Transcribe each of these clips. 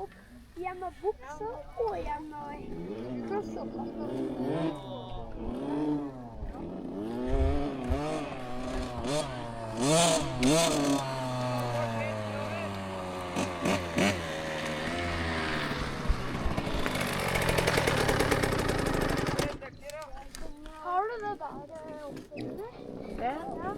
opp gjennom buksa og gjennom crossover. Har du det der oppe? Det? Ja.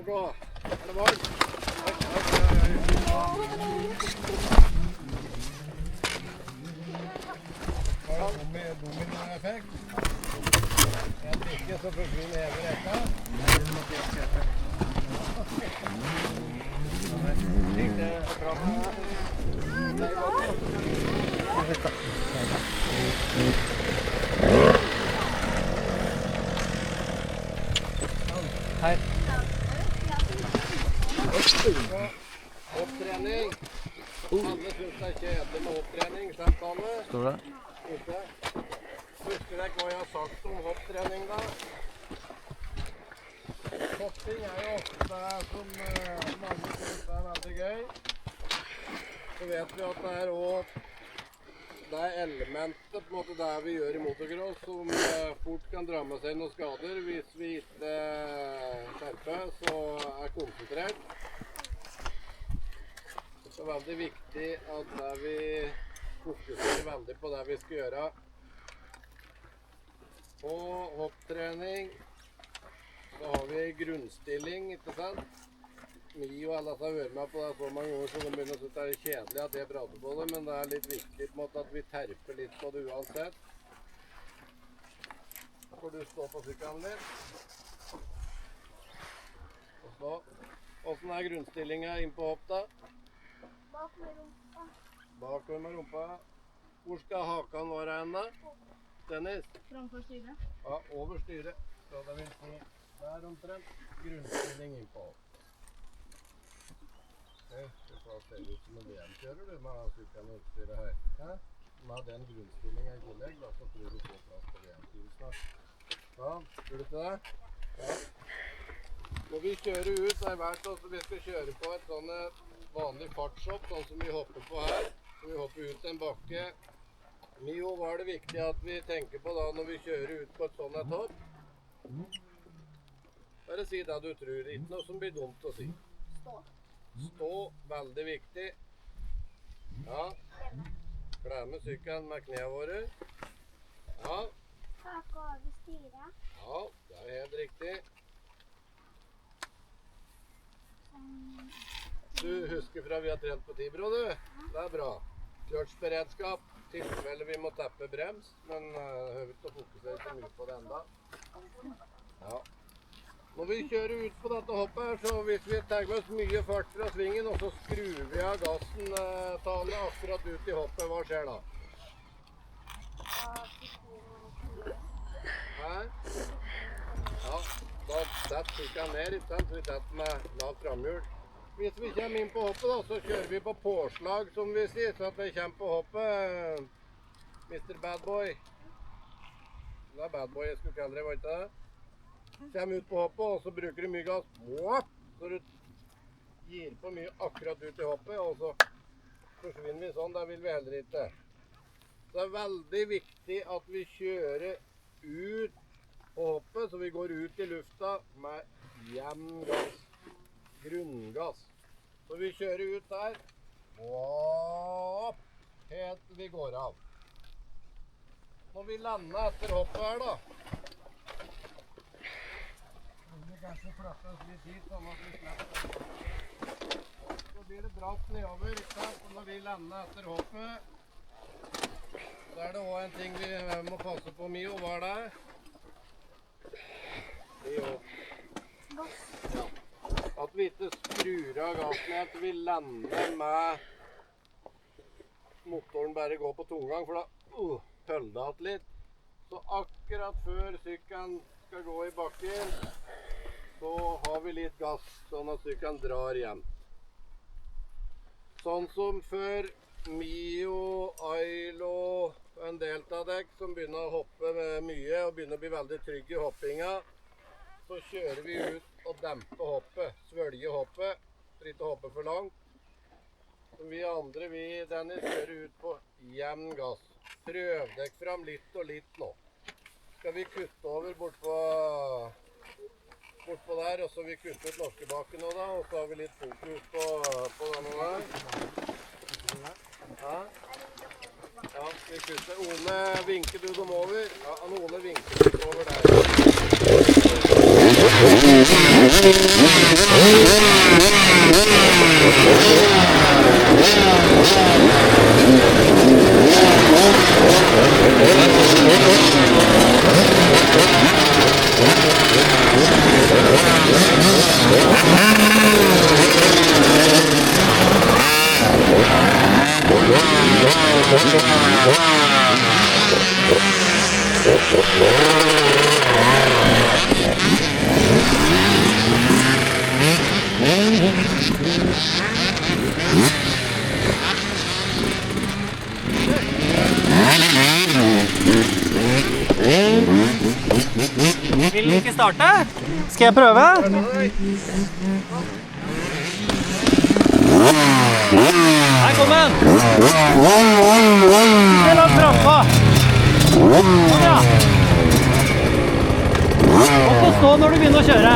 Bra. Er det varmt? Har det med dominoeffekt? En ikke så forsvinner hele rekka. Gikk det bra? Her. Hopptrening. Alle synes det er kjedelig med hopptrening, sant alle? Står det? Ikke? Husker dere hva jeg har sagt om hopptrening da? Hopping er jo ofte som mange synes er veldig gøy. Så vet vi at det er også det elementet på en måte det vi gjør i motocross som fort kan dra med seg noen skader hvis vi ikke skjerper så er konsentrert. Det er veldig viktig at vi fokuserer veldig på det vi skal gjøre. På hopptrening så har vi grunnstilling, ikke sant? Mye og alle har vært med på det så mange år så de begynner å synes det er kjedelig at jeg prater på det, men det er litt viktig på en måte at vi terper litt på det uansett. Så får du stå på sykkelen din. Og så, hvordan er grunnstillingen inn på hopp da? Bak med rumpa. Bakover med rumpa. Hvor skal hakan være henne? Dennis? Framfor styret. Ja, over styret. Så det vil si, der omtrent, grunnstilling inn på hopp. Det ser ut som en VM-kjører du med sykkelen og utstyret her. Ja? Med den grunnstillingen i tillegg, da, så tror du får plass på VM-turen snart. Ja, tror du ikke det? Ja. Når vi kjører ut, så er det vært at vi skal kjøre på et sånn vanlig fartshopp, sånn som vi hopper på her. Så vi hopper ut en bakke. Mye var det viktig at vi tenker på da når vi kjører ut på et sånn et hopp. Bare si det du tror, ikke noe som blir dumt å si. Stå. Stå, veldig viktig. Ja. Glemme sykkelen med knæene våre. Ja. Haka over styret. Ja, det er helt riktig. Du husker fra vi har trent på Tibro, du? Det er bra. Kløtsjberedskap, tilfelle vi må tappe brems, men hører ikke å fokusere så mye på det enda. Ja. Når vi kjører ut på dette hoppet her, så hvis vi tar med oss mye fart fra svingen, og så skrur vi av gassen tale akkurat ut i hoppet, hva skjer da? Her? Ja, da setter sykkelen ned, ikke sant? Vi setter med lavt framhjul. Hvis vi kommer inn på hoppet da, så kjører vi på påslag, som vi sier, så at vi kommer på hoppet, Mr. Bad Boy. Det er Bad Boy jeg skulle kalle det, var ikke det? Kommer ut på hoppet, og så bruker du mye gass. Så du gir på mye akkurat ut i hoppet, og så forsvinner vi sånn. Det vil vi heller ikke. Så det er veldig viktig at vi kjører ut på hoppet, så vi går ut i lufta med jevn gass. Grunngass. Så vi kjører ut der. Helt til vi går av. Når vi lander etter hoppet her da, kanskje flytte oss litt hit, sånn at vi slipper. Så blir det bratt nedover, ikke sant? når vi lander etter hoppet, så er det også en ting vi må passe på, Mio. Hva er det? Mio. Ja. At vi ikke skrur av gassen, at vi lander med motoren bare går på tomgang, for da holder det att litt. Så akkurat før sykkelen skal gå i bakken, så har vi litt gass, sånn at sykkelen drar igjen. Sånn som før Mio, Ailo og en del av dekk som begynner å hoppe mye og begynner å bli veldig trygge i hoppinga, så kjører vi ut og demper hoppet, svølger hoppet, for ikke å hoppe for langt. Så vi andre, Dennis, kjører ut på jevn gass. Prøvdekk fram litt og litt nå. Skal vi kutte over bortpå der, og så vi kutte ut norskebakken nå da, og så har vi litt fokus på denne der. Ja? Ja, vi kutter. Ole, vinker du dem over? Ja, Ole vinker litt over der. Vil du ikke starte? Skal jeg prøve? Her kommer den! Ikke langt frempå! Sånn ja! Og så stå når du begynner å kjøre.